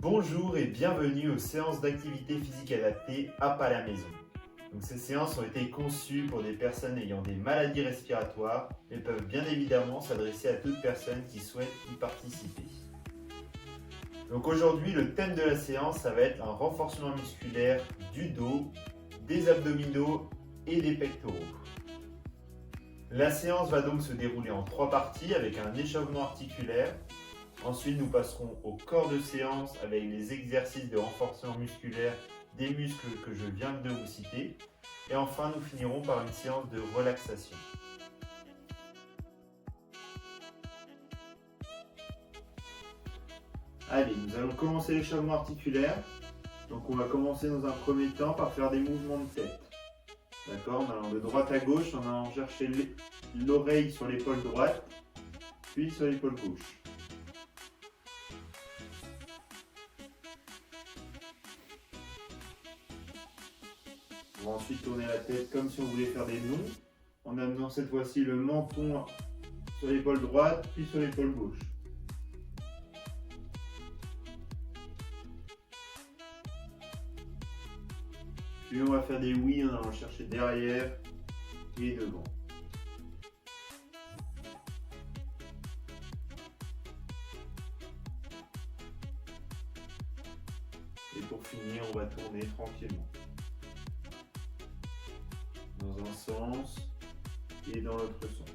Bonjour et bienvenue aux séances d'activité physique adaptée App à la maison. Donc, ces séances ont été conçues pour des personnes ayant des maladies respiratoires, mais peuvent bien évidemment s'adresser à toute personne qui souhaite y participer. Donc aujourd'hui, le thème de la séance, ça va être un renforcement musculaire du dos, des abdominaux et des pectoraux. La séance va donc se dérouler en 3 parties avec un échauffement articulaire. Ensuite, nous passerons au corps de séance avec les exercices de renforcement musculaire des muscles que je viens de vous citer. Et enfin, nous finirons par une séance de relaxation. Allez, nous allons commencer l'échauffement articulaire. Donc on va commencer dans un premier temps par faire des mouvements de tête. D'accord, en allant de droite à gauche, en allant chercher l'oreille sur l'épaule droite, puis sur l'épaule gauche. On va ensuite tourner la tête comme si on voulait faire des nœuds, en amenant cette fois-ci le menton sur l'épaule droite, puis sur l'épaule gauche. Puis on va faire des oui en allant chercher derrière et devant. Et pour finir, on va tourner tranquillement. Dans un sens et dans l'autre sens.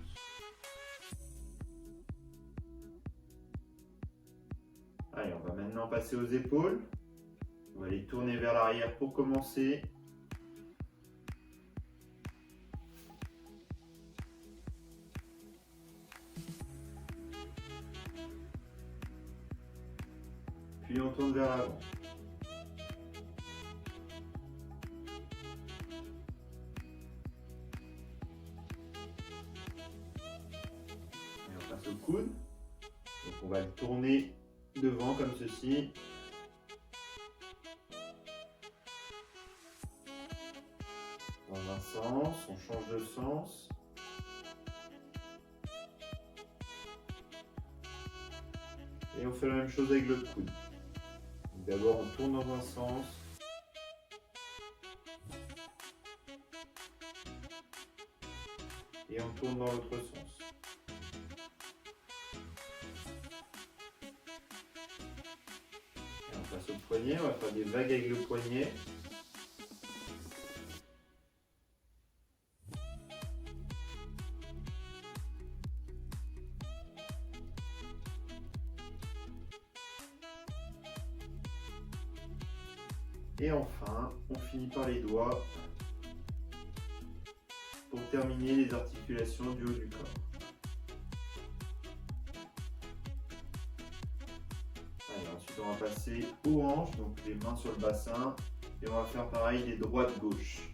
Allez, on va maintenant passer aux épaules. On va les tourner vers l'arrière pour commencer. Puis on tourne vers l'avant. Et on passe au coude. Donc on va le tourner devant comme ceci. Dans un sens, on change de sens. Et on fait la même chose avec le coude. D'abord on tourne dans un sens. Et on tourne dans l'autre sens. Et on passe au poignet, on va faire des vagues avec le poignet. Et enfin, on finit par les doigts pour terminer les articulations du haut du corps. Allez, ensuite on va passer aux hanches, donc les mains sur le bassin, et on va faire pareil des droite-gauche.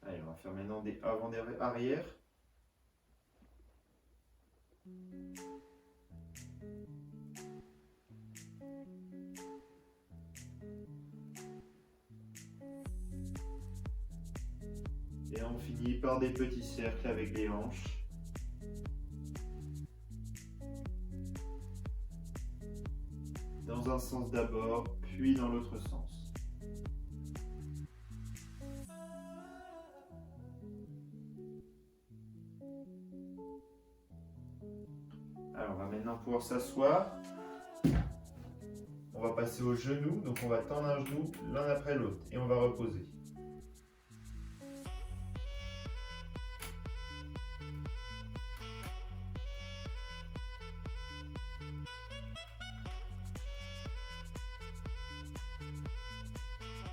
Allez, on va faire maintenant des avant-arrière. Et on finit par des petits cercles avec les hanches. Dans un sens d'abord, puis dans l'autre sens. Alors, on va maintenant pouvoir s'asseoir. On va passer aux genoux, donc on va tendre un genou l'un après l'autre et on va reposer.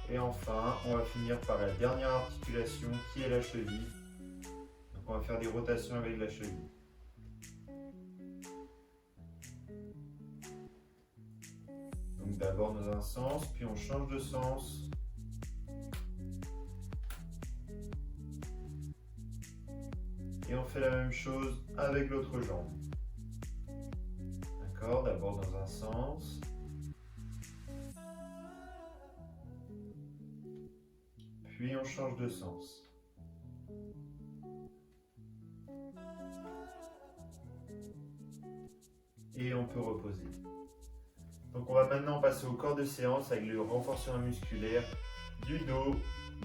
Et enfin, on va finir par la dernière articulation qui est la cheville. Donc on va faire des rotations avec la cheville. Donc d'abord dans un sens, puis on change de sens. Et on fait la même chose avec l'autre jambe. D'accord, d'abord dans un sens. puis on change de sens. Et on peut reposer. Donc on va maintenant passer au corps de séance avec le renforcement musculaire du dos,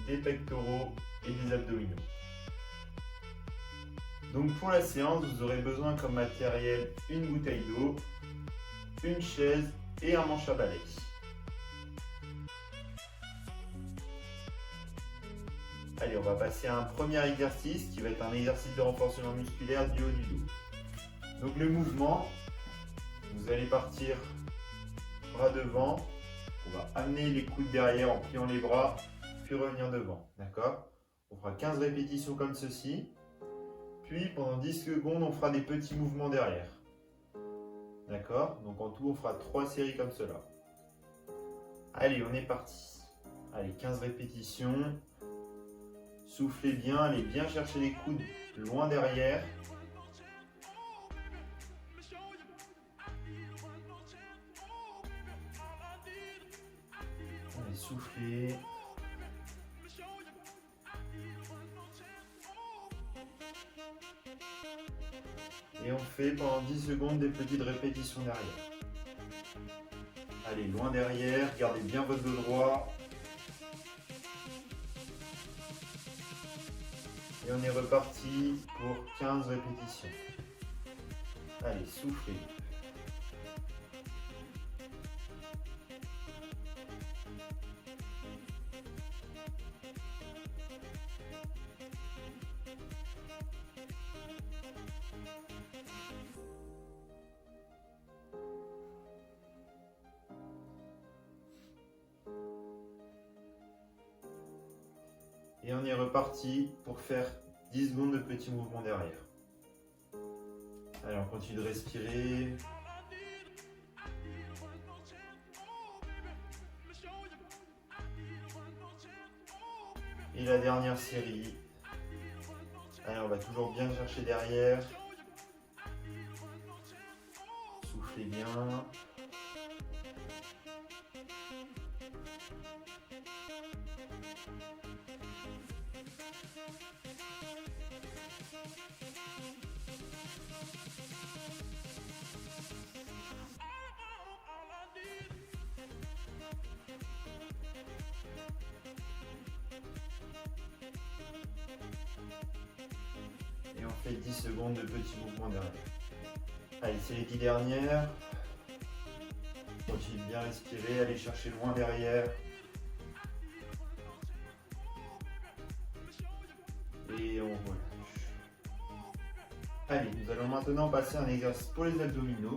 des pectoraux et des abdominaux. Donc pour la séance, vous aurez besoin comme matériel une bouteille d'eau, une chaise et un manche à balai. Allez, on va passer à un premier exercice qui va être un exercice de renforcement musculaire du haut du dos. Donc le mouvement, vous allez partir bras devant, on va amener les coudes derrière en pliant les bras, puis revenir devant, d'accord? On fera 15 répétitions comme ceci, puis pendant 10 secondes, on fera des petits mouvements derrière. D'accord? Donc en tout, on fera 3 séries comme cela. Allez, on est parti. Allez, 15 répétitions. Soufflez bien, allez bien chercher les coudes loin derrière. Allez, soufflez. Et on fait pendant 10 secondes des petites répétitions derrière. Allez, loin derrière, gardez bien votre dos droit. Et on est reparti pour 15 répétitions. Allez, soufflez. Et on est reparti pour faire 10 secondes de petits mouvements derrière. Allez, on continue de respirer. Et la dernière série. Allez, on va toujours bien chercher derrière. Soufflez bien. Et on fait 10 secondes de petits mouvements derrière. Allez, c'est les 10 dernières. Continuez de bien respirer, allez chercher loin derrière. Et on relâche. Allez, nous allons maintenant passer à un exercice pour les abdominaux.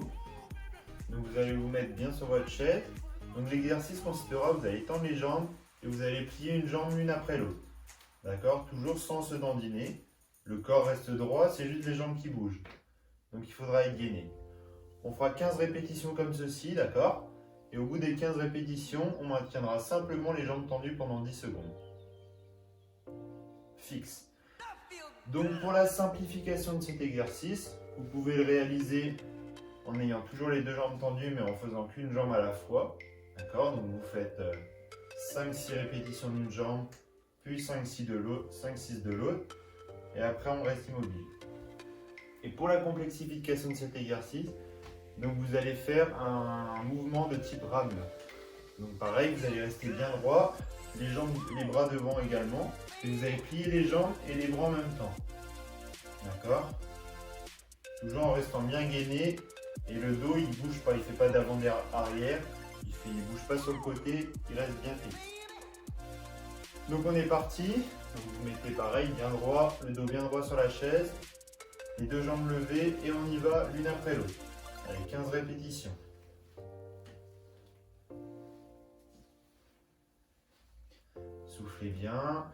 Donc vous allez vous mettre bien sur votre chaise. Donc l'exercice consistera, vous allez tendre les jambes et vous allez plier une jambe l'une après l'autre. D'accord? Toujours sans se dandiner. Le corps reste droit, c'est juste les jambes qui bougent. Donc il faudra être gainé. On fera 15 répétitions comme ceci, d'accord? Et au bout des 15 répétitions, on maintiendra simplement les jambes tendues pendant 10 secondes. Fixe. Donc pour la simplification de cet exercice, vous pouvez le réaliser en ayant toujours les deux jambes tendues mais en faisant qu'une jambe à la fois. D'accord? Donc vous faites 5-6 répétitions d'une jambe, puis 5-6 de l'autre, 5-6 de l'autre. Et après on reste immobile. Et pour la complexification de cet exercice, donc vous allez faire un mouvement de type rameur. Donc pareil, vous allez rester bien droit, les jambes, les bras devant également, et vous allez plier les jambes et les bras en même temps. D'accord? Toujours en restant bien gainé, et le dos il ne bouge pas, il ne fait pas d'avant-arrière, il ne bouge pas sur le côté, il reste bien fixe. Donc on est parti, donc vous mettez pareil, bien droit, le dos bien droit sur la chaise, les deux jambes levées et on y va l'une après l'autre. Allez, 15 répétitions. Soufflez bien.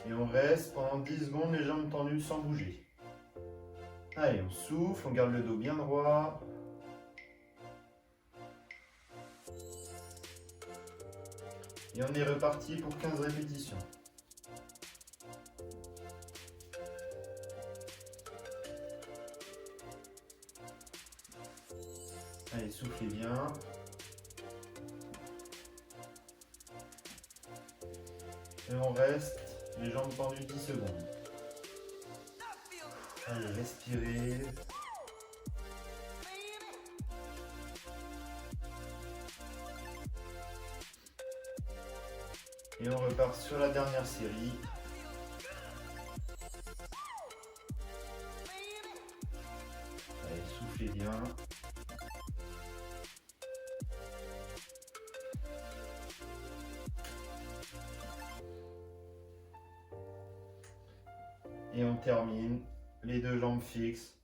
Et on reste pendant 10 secondes les jambes tendues sans bouger. Allez, on souffle, on garde le dos bien droit. Et on est reparti pour 15 répétitions. Allez, soufflez bien. Et on reste les jambes tendues 10 secondes. Allez, respirez. Et on repart sur la dernière série. Allez, soufflez bien. Et on termine, les deux jambes fixes.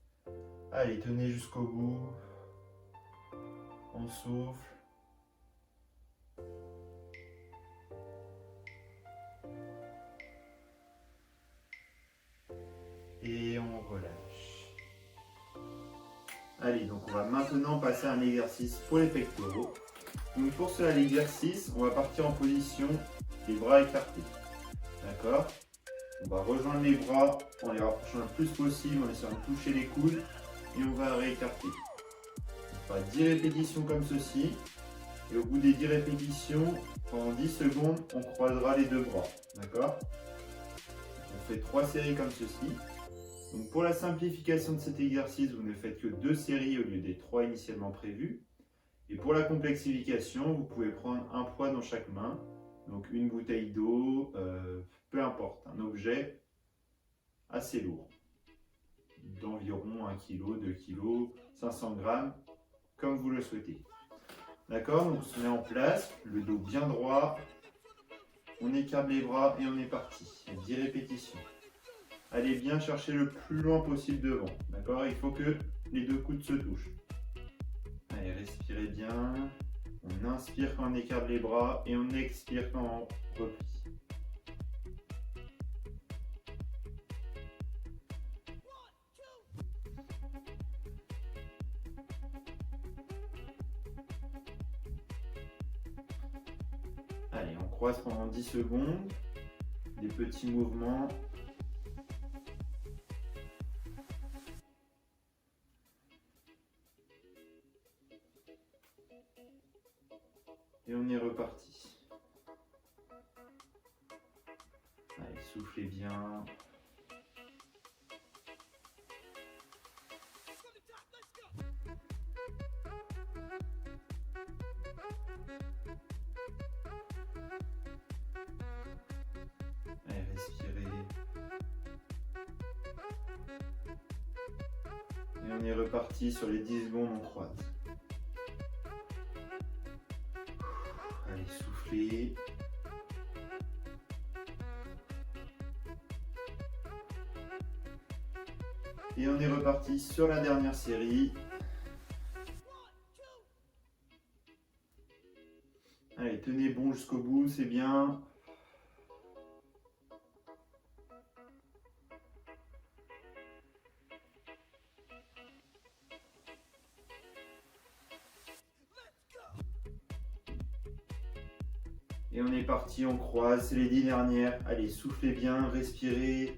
Allez, tenez jusqu'au bout. On souffle. Et on relâche. Allez, donc on va maintenant passer à un exercice pour les pectoraux. Donc pour cela, l'exercice, on va partir en position les bras écartés. D'accord ? On va rejoindre les bras en les rapprochant le plus possible, en essayant de toucher les coudes et on va réécarter. On fera 10 répétitions comme ceci et au bout des 10 répétitions, pendant 10 secondes, on croisera les deux bras. D'accord ? On fait 3 séries comme ceci. Donc pour la simplification de cet exercice, vous ne faites que 2 séries au lieu des 3 initialement prévues. Et pour la complexification, vous pouvez prendre un poids dans chaque main. Donc une bouteille d'eau, peu importe, un objet assez lourd, d'environ 1 kg, 2 kg, 500 grammes, comme vous le souhaitez. D'accord, donc on se met en place, le dos bien droit, on écarte les bras et on est parti. 10 répétitions. Allez bien chercher le plus loin possible devant, d'accord? Il faut que les deux coudes se touchent. Allez, respirez bien. On inspire quand on écarte les bras et on expire quand on replie. Allez, on croise pendant 10 secondes. Des petits mouvements. Et on est reparti. Allez, soufflez bien. Allez, respirez. Et on est reparti sur les 10 secondes, on croise. Allez, soufflez. Et on est reparti sur la dernière série. Allez, tenez bon jusqu'au bout, c'est bien. Et on est parti, on croise, c'est les 10 dernières. Allez, soufflez bien, respirez.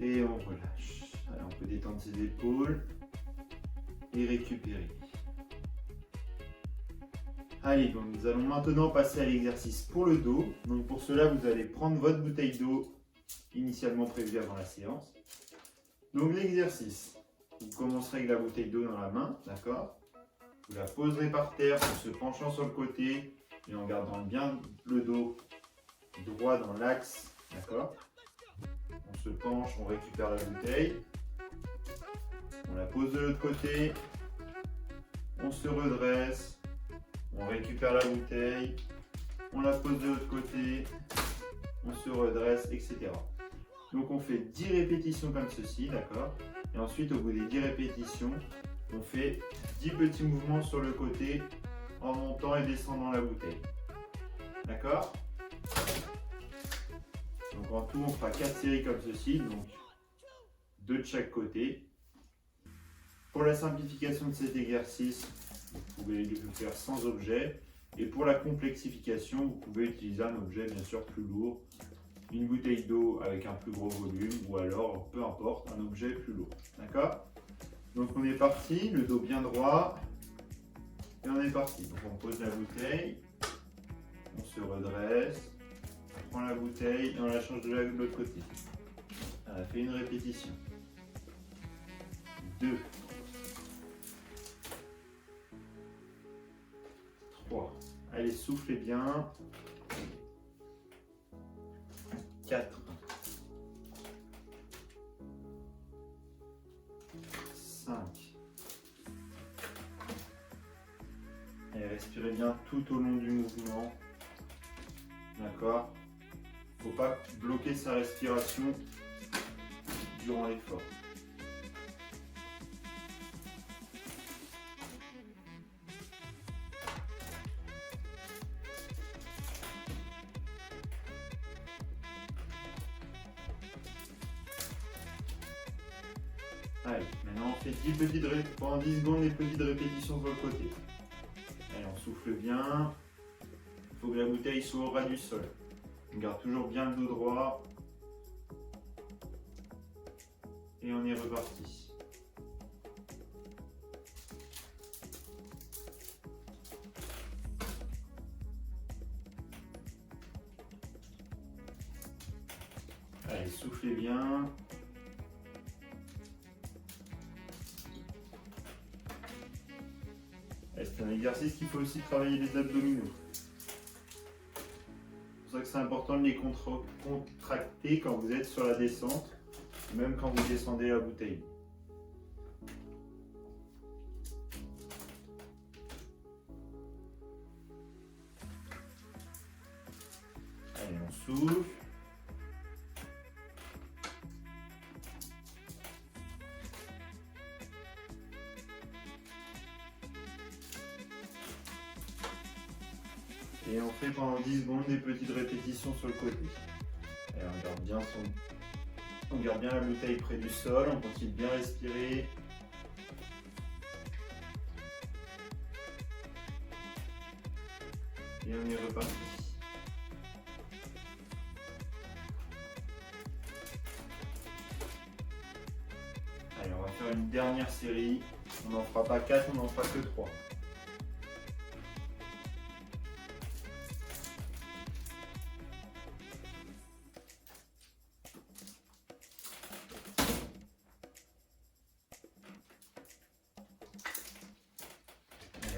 Et on relâche. Allez, on peut détendre ses épaules et récupérer. Allez, donc nous allons maintenant passer à l'exercice pour le dos. Donc pour cela, vous allez prendre votre bouteille d'eau initialement prévue avant la séance. Donc l'exercice, vous commencerez avec la bouteille d'eau dans la main, d'accord? Vous la poserez par terre en se penchant sur le côté et en gardant bien le dos droit dans l'axe, d'accord? On se penche, on récupère la bouteille, on la pose de l'autre côté, on se redresse, on récupère la bouteille, on la pose de l'autre côté, on se redresse, etc. Donc on fait 10 répétitions comme ceci, d'accord? Et ensuite au bout des 10 répétitions, on fait 10 petits mouvements sur le côté en montant et descendant la bouteille. D'accord? Donc en tout, on fera 4 séries comme ceci, donc 2 de chaque côté. Pour la simplification de cet exercice, vous pouvez le faire sans objet. Et pour la complexification, vous pouvez utiliser un objet bien sûr plus lourd, une bouteille d'eau avec un plus gros volume ou alors, peu importe, un objet plus lourd. D'accord? Donc on est parti, le dos bien droit et on est parti. Donc on pose la bouteille, on se redresse, on prend la bouteille et on la change de l'autre côté. On a fait une répétition. 2, 3. Allez, soufflez bien. 4, 5. Et respirez bien tout au long du mouvement. D'accord? Il ne faut pas bloquer sa respiration durant l'effort. Allez, maintenant on fait pendant 10 secondes des petites répétitions sur le côté. Allez, on souffle bien. Il faut que la bouteille soit au ras du sol. On garde toujours bien le dos droit. Et on est reparti. Allez, soufflez bien. C'est un exercice qu'il faut aussi travailler les abdominaux. C'est pour ça que c'est important de les contracter quand vous êtes sur la descente, même quand vous descendez la bouteille. Allez, on souffle. Et on fait pendant 10 secondes des petites répétitions sur le côté. Et on garde bien la bouteille près du sol, on continue de bien respirer. Et on est reparti. Allez, on va faire une dernière série. On n'en fera pas 4, on n'en fera que 3.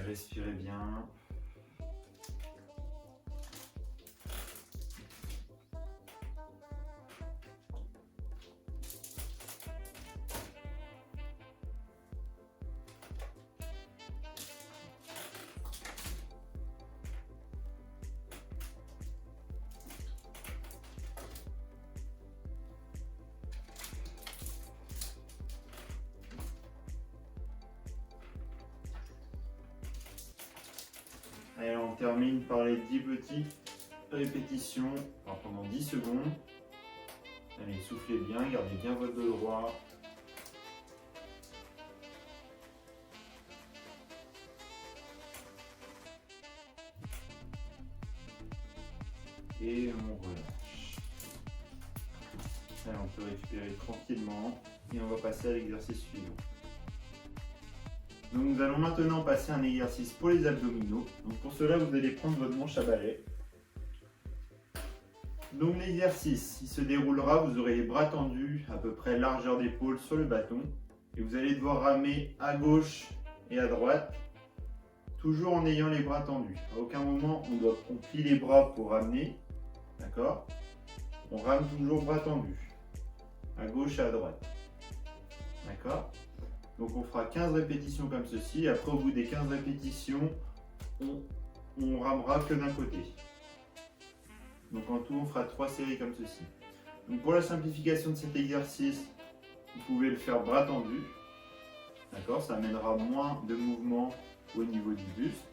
Respirez bien. Allez, on termine par les 10 petites répétitions pendant 10 secondes. Allez, soufflez bien, gardez bien votre dos droit. Et on relâche. Allez, on peut récupérer tranquillement et on va passer à l'exercice suivant. Donc nous allons maintenant passer à un exercice pour les abdominaux. Donc pour cela, vous allez prendre votre manche à balai. Donc l'exercice, il se déroulera, vous aurez les bras tendus, à peu près largeur d'épaule sur le bâton. Et vous allez devoir ramer à gauche et à droite, toujours en ayant les bras tendus. À aucun moment, on plie les bras pour ramener. D'accord? On rame toujours bras tendus, à gauche et à droite. D'accord? Donc on fera 15 répétitions comme ceci. Après, au bout des 15 répétitions, on ramera que d'un côté. Donc en tout, on fera 3 séries comme ceci. Donc pour la simplification de cet exercice, vous pouvez le faire bras tendus. D'accord? Ça amènera moins de mouvement au niveau du buste.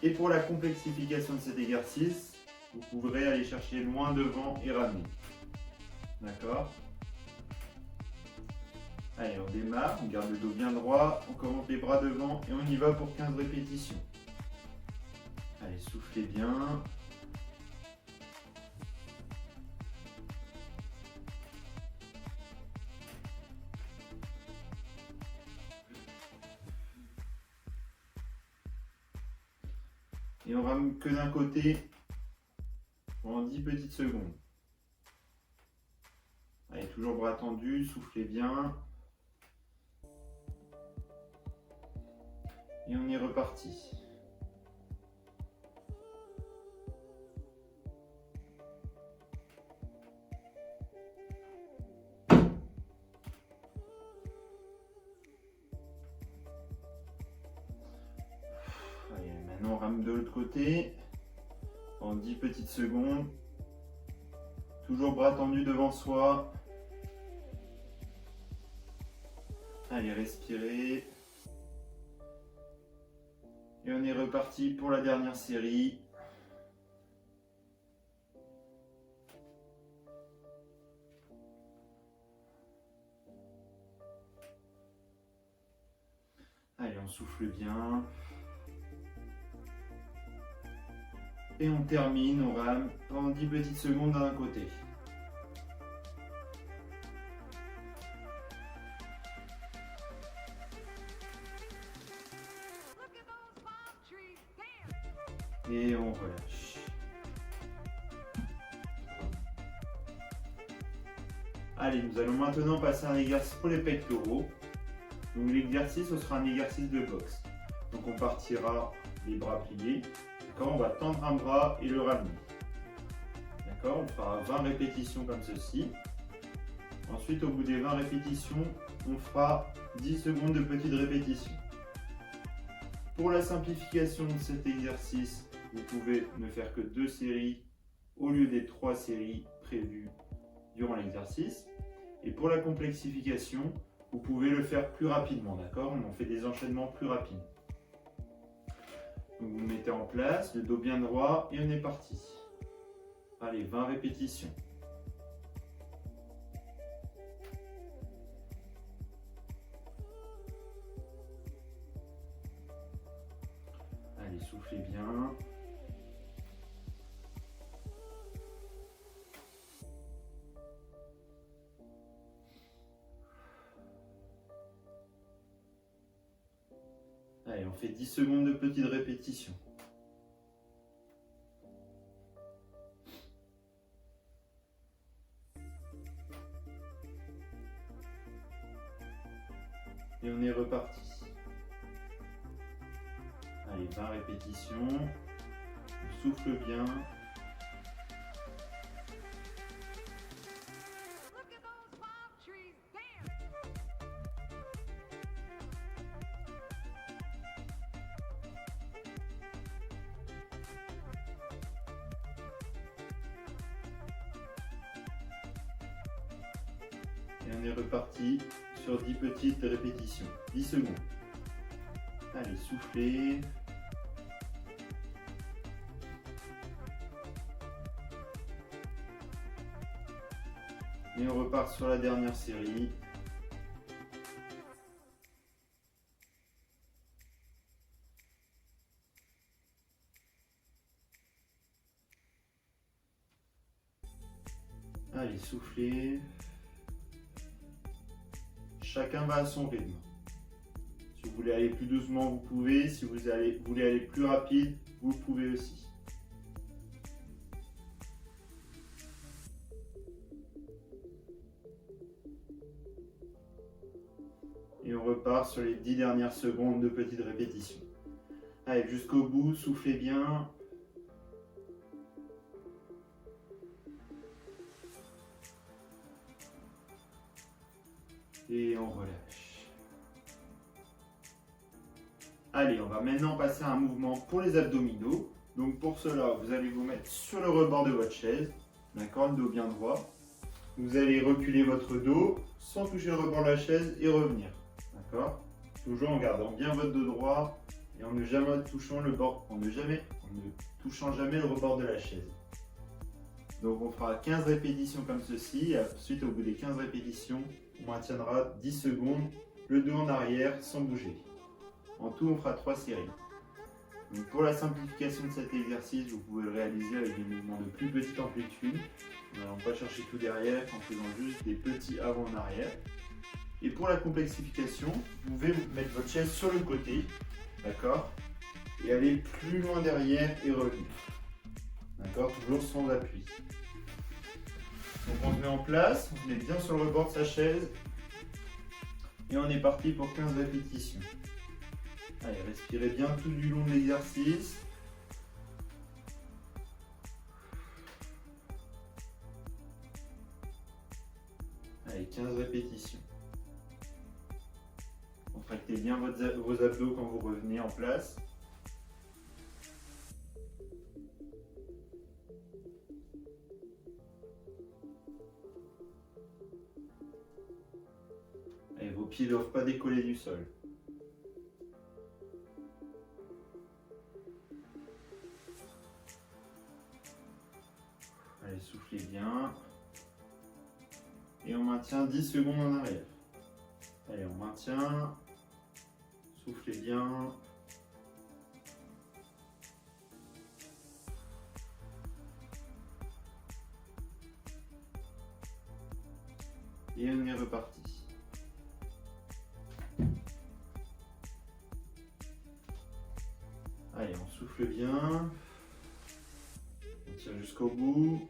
Et pour la complexification de cet exercice, vous pourrez aller chercher loin devant et ramener. D'accord? Allez, on démarre, on garde le dos bien droit, on commence les bras devant et on y va pour 15 répétitions. Allez, soufflez bien. Et on rame que d'un côté pendant 10 petites secondes. Allez, toujours bras tendus, soufflez bien. Et on est reparti. Allez, maintenant on rame de l'autre côté en 10 petites secondes. Toujours bras tendus devant soi. Allez, respirez. Et on est reparti pour la dernière série. Allez, on souffle bien. Et on termine, on rame pendant 10 petites secondes d'un côté. Et on relâche. Allez, nous allons maintenant passer à un exercice pour les pectoraux. Donc l'exercice, ce sera un exercice de boxe. Donc on partira les bras pliés. D'accord, on va tendre un bras et le ramener. D'accord, on fera 20 répétitions comme ceci. Ensuite, au bout des 20 répétitions, on fera 10 secondes de petites répétitions. Pour la simplification de cet exercice, vous pouvez ne faire que 2 séries au lieu des 3 séries prévues durant l'exercice. Et pour la complexification, vous pouvez le faire plus rapidement, d'accord? On fait des enchaînements plus rapides. Donc vous mettez en place, le dos bien droit et on est parti. Allez, 20 répétitions. Allez, soufflez bien. Allez, on fait 10 secondes de petites répétitions. Et on est reparti. Allez, 20 répétitions. On souffle bien. Et on est reparti sur 10 petites répétitions. 10 secondes. Allez, soufflez. Et on repart sur la dernière série. Allez, soufflez. Chacun va à son rythme. Si vous voulez aller plus doucement, vous pouvez. Si vous voulez aller plus rapide, vous pouvez aussi. Et on repart sur les 10 dernières secondes de petites répétitions. Allez, jusqu'au bout, soufflez bien. Et on relâche. Allez, on va maintenant passer à un mouvement pour les abdominaux. Donc pour cela, vous allez vous mettre sur le rebord de votre chaise. D'accord, le dos bien droit. Vous allez reculer votre dos sans toucher le rebord de la chaise et revenir. D'accord? Toujours en gardant bien votre dos droit et en ne jamais touchant le touchant jamais le rebord de la chaise. Donc on fera 15 répétitions comme ceci. Et ensuite, au bout des 15 répétitions, on maintiendra 10 secondes le dos en arrière sans bouger. En tout, on fera 3 séries. Donc pour la simplification de cet exercice, vous pouvez le réaliser avec des mouvements de plus petite amplitude, en n'allant pas chercher tout derrière, en faisant juste des petits avant en arrière. Et pour la complexification, vous pouvez mettre votre chaise sur le côté, d'accord, et aller plus loin derrière et revenir. D'accord, toujours sans appui. Donc on se met en place, on se met bien sur le rebord de sa chaise et on est parti pour 15 répétitions. Allez, respirez bien tout du long de l'exercice. Allez, 15 répétitions. Contractez bien vos abdos quand vous revenez en place. Allez, vos pieds ne doivent pas décoller du sol. Allez, soufflez bien. Et on maintient 10 secondes en arrière. Allez, on maintient. Soufflez bien. Et on est reparti. Allez, on souffle bien. On tire jusqu'au bout.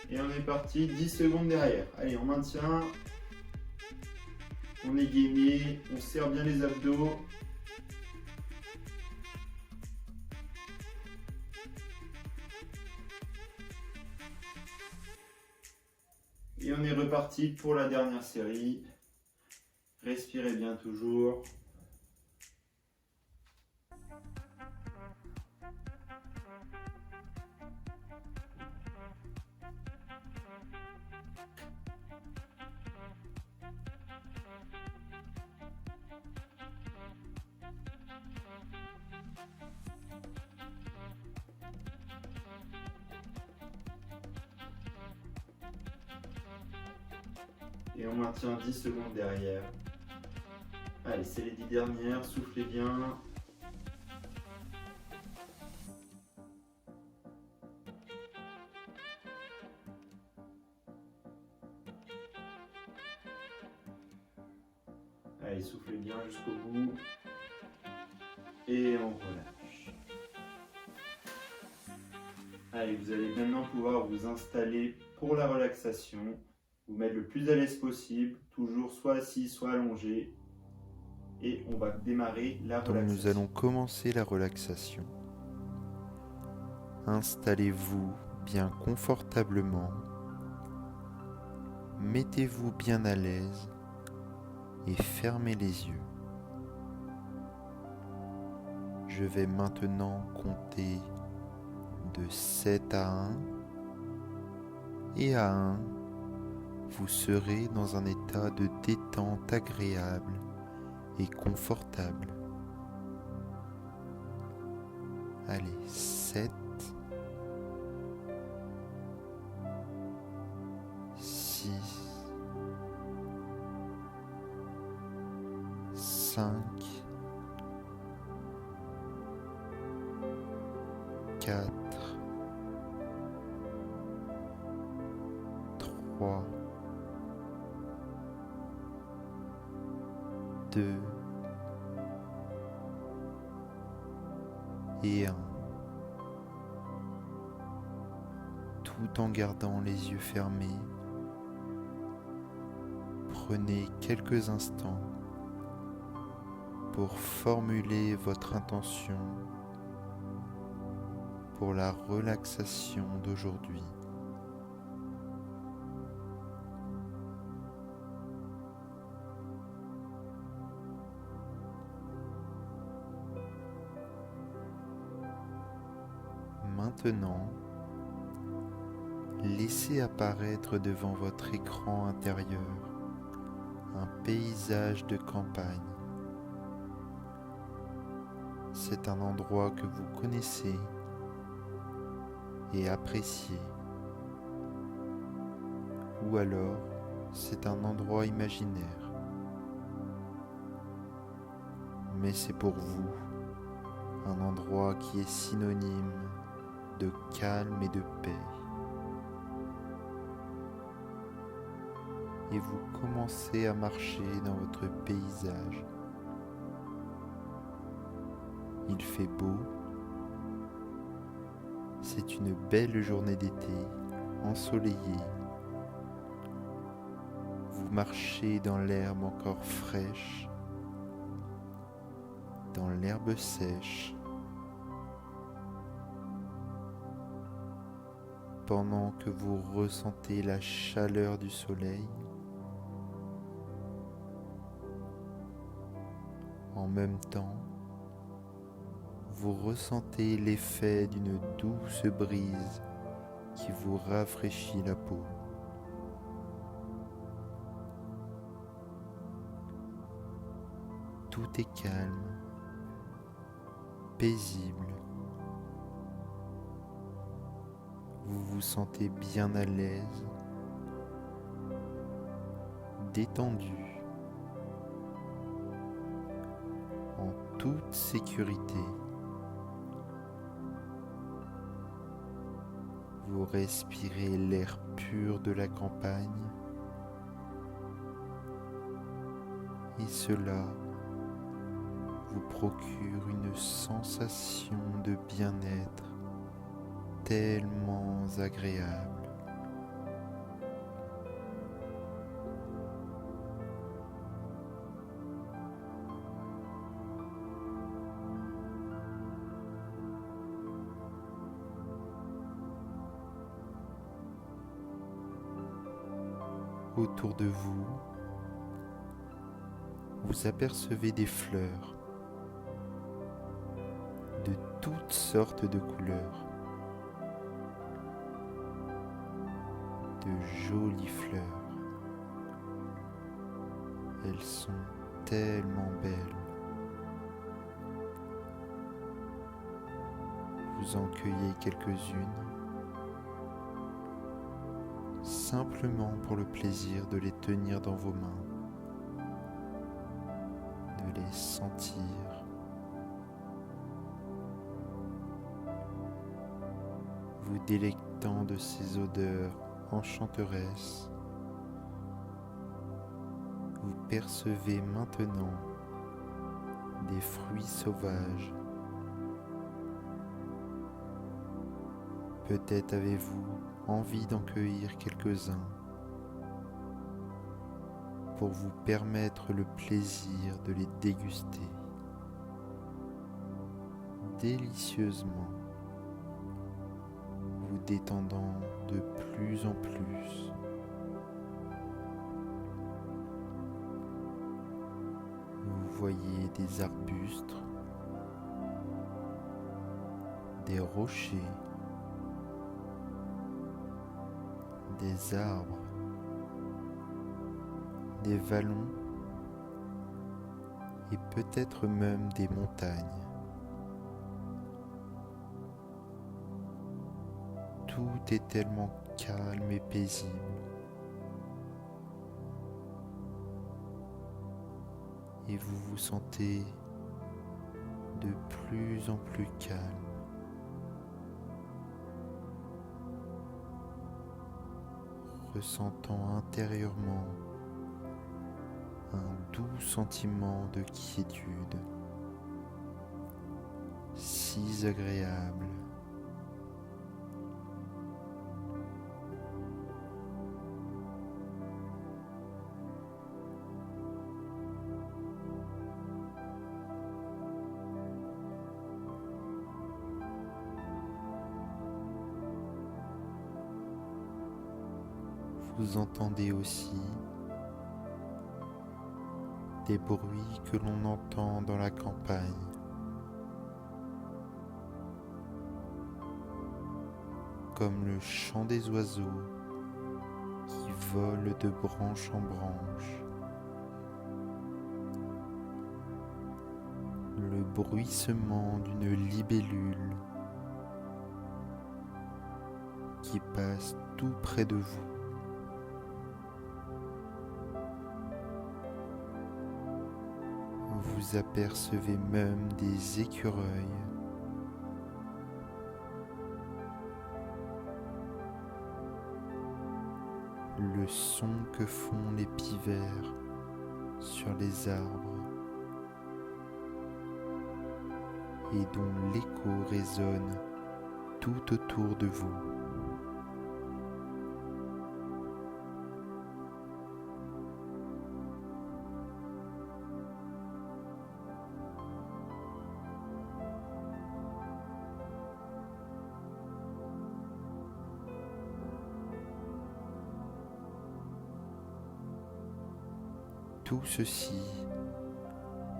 Et on est parti, 10 secondes derrière. Allez, on maintient. On est gainé, on serre bien les abdos. Et on est reparti pour la dernière série. Respirez bien toujours. Et on maintient 10 secondes derrière. Allez, c'est les 10 dernières, soufflez bien. Allez, soufflez bien jusqu'au bout. Et on relâche. Allez, vous allez maintenant pouvoir vous installer pour la relaxation. Vous mettre le plus à l'aise possible, toujours soit assis, soit allongé. Et on va démarrer la relaxation. Donc nous allons commencer la relaxation. Installez-vous bien confortablement. Mettez-vous bien à l'aise et fermez les yeux. Je vais maintenant compter de 7 à 1 et à 1, vous serez dans un état de détente agréable et confortable. Allez, 7, 6, 5, 4, 3, 2 et 1. Tout en gardant les yeux fermés, prenez quelques instants pour formuler votre intention pour la relaxation d'aujourd'hui. Maintenant, laissez apparaître devant votre écran intérieur un paysage de campagne. C'est un endroit que vous connaissez et appréciez. Ou alors, c'est un endroit imaginaire. Mais c'est pour vous un endroit qui est synonyme de calme et de paix. Et vous commencez à marcher dans votre paysage. Il fait beau. C'est une belle journée d'été, ensoleillée. Vous marchez dans l'herbe encore fraîche, dans l'herbe sèche, pendant que vous ressentez la chaleur du soleil. En même temps, vous ressentez l'effet d'une douce brise qui vous rafraîchit la peau. Tout est calme, paisible. Vous vous sentez bien à l'aise, détendu, en toute sécurité. Vous respirez l'air pur de la campagne et cela vous procure une sensation de bien-être tellement agréable. Autour de vous, vous apercevez des fleurs de toutes sortes de couleurs, de jolies fleurs. Elles sont tellement belles. Vous en cueillez quelques-unes, simplement pour le plaisir de les tenir dans vos mains, de les sentir. Vous délectant de ces odeurs enchanteresses, vous percevez maintenant des fruits sauvages. Peut-être avez-vous envie d'en cueillir quelques-uns pour vous permettre le plaisir de les déguster délicieusement, vous détendant de plus en plus. Vous voyez des arbustes, des rochers, des arbres, des vallons et peut-être même des montagnes. Tout est tellement calme et paisible. Et vous vous sentez de plus en plus calme. Ressentant intérieurement un doux sentiment de quiétude, si agréable. Vous entendez aussi des bruits que l'on entend dans la campagne, comme le chant des oiseaux qui volent de branche en branche le bruissement d'une libellule qui passe tout près de vous. Vous apercevez même des écureuils. Le son que font les pivers sur les arbres et dont l'écho résonne tout autour de vous. Tout ceci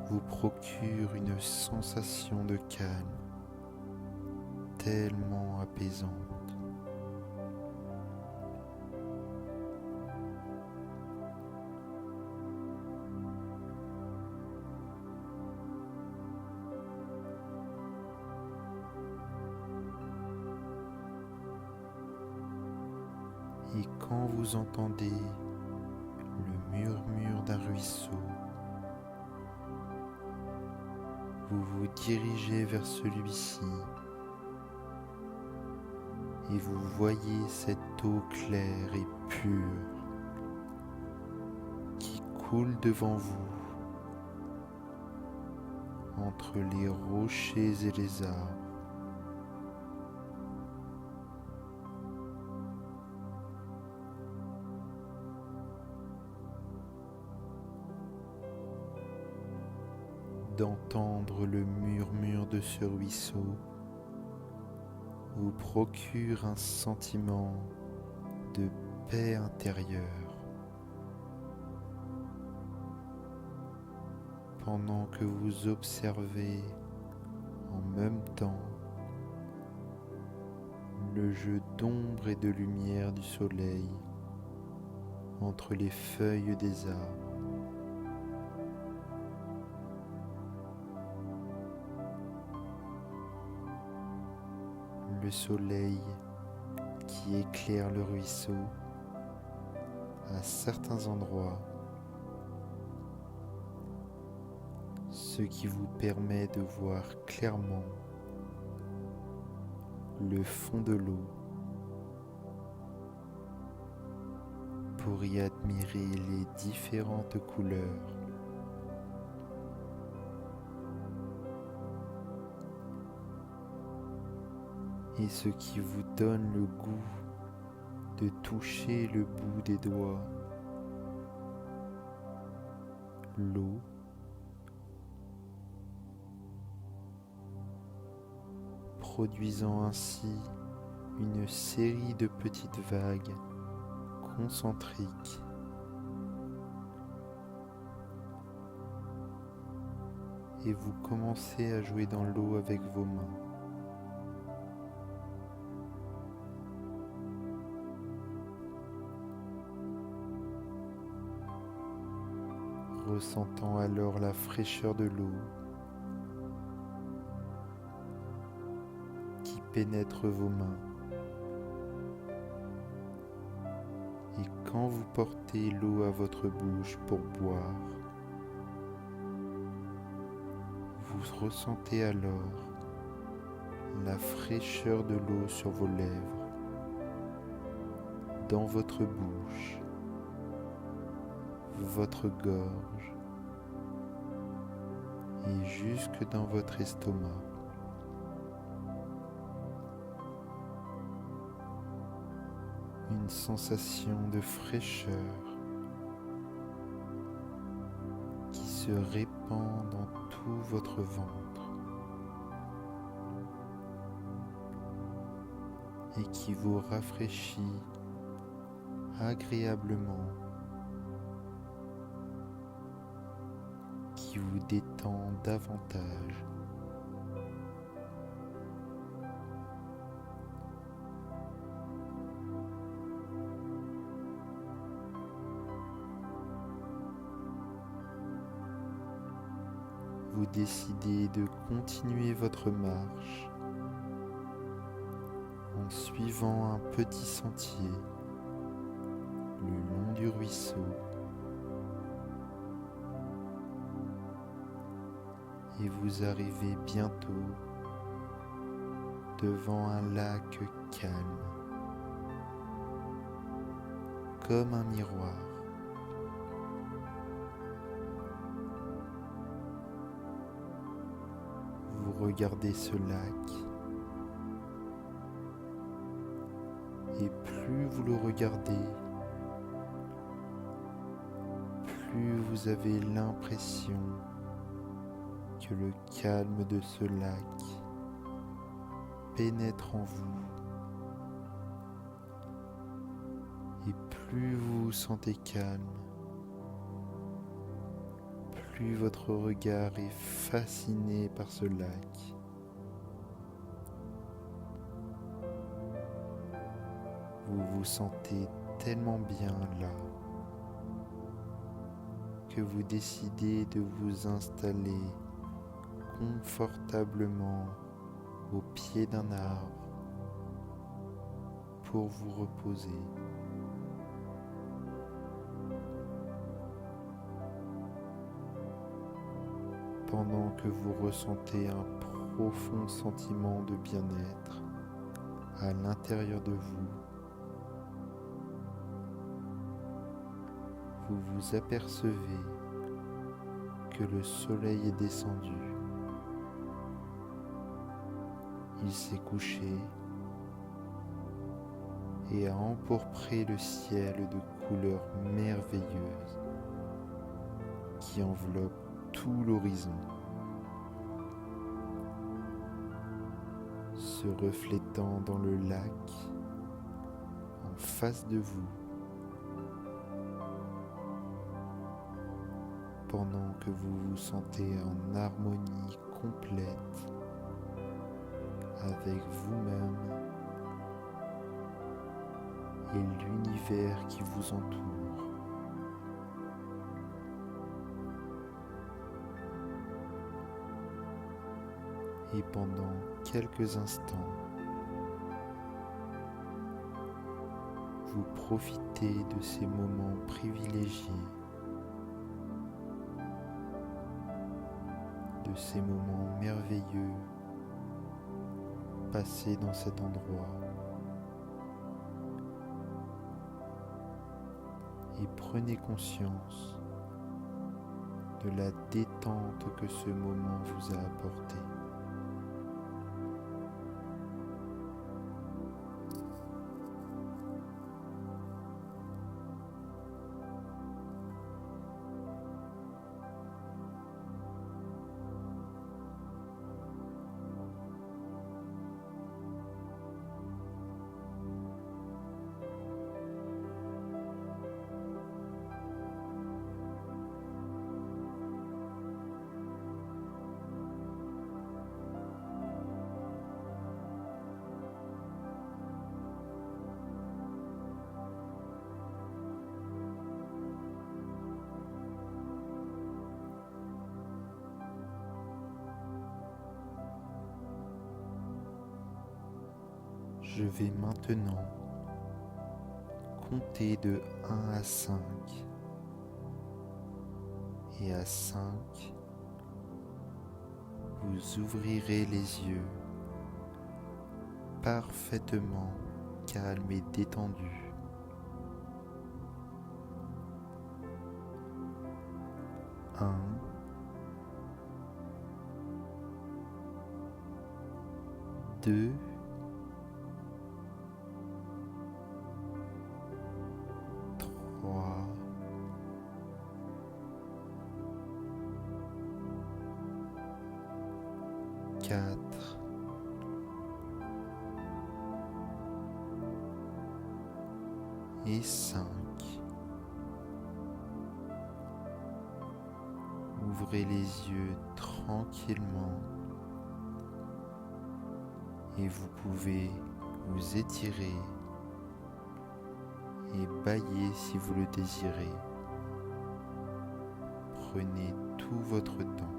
vous procure une sensation de calme tellement apaisante. Et quand vous entendez le murmure d'un ruisseau, vous vous dirigez vers celui-ci et vous voyez cette eau claire et pure qui coule devant vous entre les rochers et les arbres. D'entendre le murmure de ce ruisseau vous procure un sentiment de paix intérieure. Pendant que vous observez en même temps le jeu d'ombre et de lumière du soleil entre les feuilles des arbres. Le soleil qui éclaire le ruisseau à certains endroits, ce qui vous permet de voir clairement le fond de l'eau pour y admirer les différentes couleurs. Et ce qui vous donne le goût de toucher le bout des doigts, l'eau, produisant ainsi une série de petites vagues concentriques et vous commencez à jouer dans l'eau avec vos mains. Ressentant alors la fraîcheur de l'eau qui pénètre vos mains. Et quand vous portez l'eau à votre bouche pour boire, vous ressentez alors la fraîcheur de l'eau sur vos lèvres, dans votre bouche, votre gorge et jusque dans votre estomac. Une sensation de fraîcheur qui se répand dans tout votre ventre et qui vous rafraîchit agréablement, qui vous détend davantage. vous décidez de continuer votre marche en suivant un petit sentier le long du ruisseau et vous arrivez bientôt devant un lac calme, comme un miroir. Vous regardez ce lac et plus vous le regardez, plus vous avez l'impression que le calme de ce lac pénètre en vous. Et plus vous vous sentez calme, plus votre regard est fasciné par ce lac. Vous vous sentez tellement bien là que vous décidez de vous installer confortablement au pied d'un arbre pour vous reposer. Pendant que vous ressentez un profond sentiment de bien-être à l'intérieur de vous, vous vous apercevez que le soleil est descendu. Il s'est couché et a empourpré le ciel de couleurs merveilleuses qui enveloppent tout l'horizon, se reflétant dans le lac en face de vous, pendant que vous vous sentez en harmonie complète avec vous-même et l'univers qui vous entoure. Et pendant quelques instants, vous profitez de ces moments privilégiés, de ces moments merveilleux passés dans cet endroit, et prenez conscience de la détente que ce moment vous a apporté. Je vais maintenant compter de 1 à 5. Et à 5, vous ouvrirez les yeux parfaitement calme et détendu. 1, 2, 3, 4, et 5. Ouvrez les yeux tranquillement et vous pouvez vous étirer et bâiller si vous le désirez. Prenez tout votre temps.